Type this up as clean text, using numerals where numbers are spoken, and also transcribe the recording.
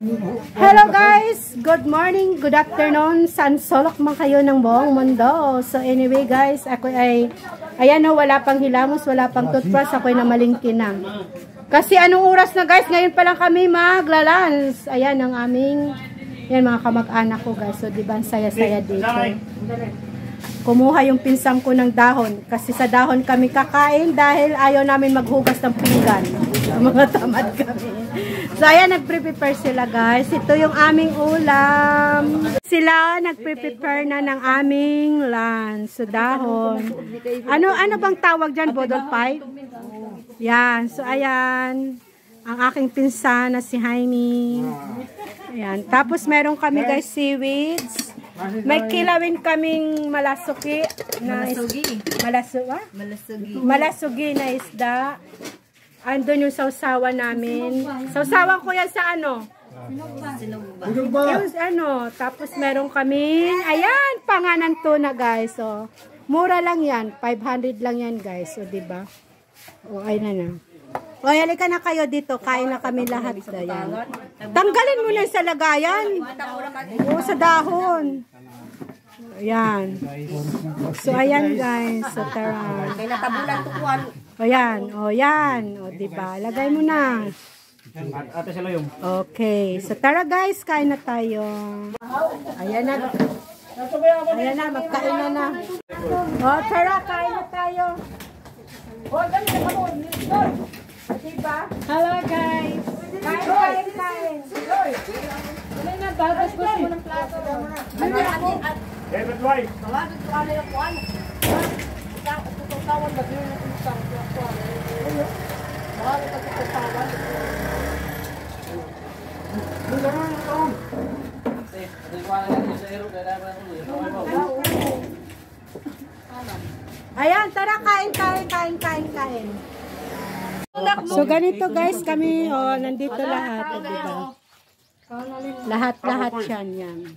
Hello guys! Good morning, good afternoon. Saan solok man kayo ng buong mundo. So anyway guys, ako ay, ayan o, wala pang hilamos, wala pang toothbrush. Ako ay namalingkin na. Kasi anong oras na guys? Ngayon pa lang kami maglalans. Ayan ang aming, yan mga kamag-anak ko guys. So diba ang saya-saya dito. Kumuha yung pinsang ko ng dahon. Kasi sa dahon kami kakain dahil ayaw namin maghugas ng pinggan. Mga tamad kami. So ayan, nagpre-prepare sila guys. Ito yung aming ulam. Sila nagpre-prepare na ng aming lunch. So dahon. Ano bang tawag dyan? Bodol pie? Yan. So ayan. Ang aking pinsan na si Jaime. Ayan. Tapos meron kami guys seaweeds. May kilawin kaming malasugi. Malasugi na isda. Andun yung sausawan namin. Sausawan ko yan sa ano? Yung ano. Tapos meron kaming, ayan, panganan tuna guys. So, mura lang yan. 500 lang yan guys. So, diba? O, ayun na. O, halika na kayo dito. Kain na kami lahat. Ayan. Tanggalin mo na sa lagayan. O, sa dahon. Ayan. So, ayan guys. So, tara. Ayan. O, yan. O, diba? Lagay mo na. Ate sila yung. Okay. So, tara guys. Kain na tayo. Ayan na. Ayan na. Magkain na. O, tara. Kain na tayo. O, diba? Hello guys. Kain. Ano na, bagas ko mo ng plato. David White. Ayan, tara kain. So ganito guys kami, oh, nandito lahat, oh, diba? Lahat yan.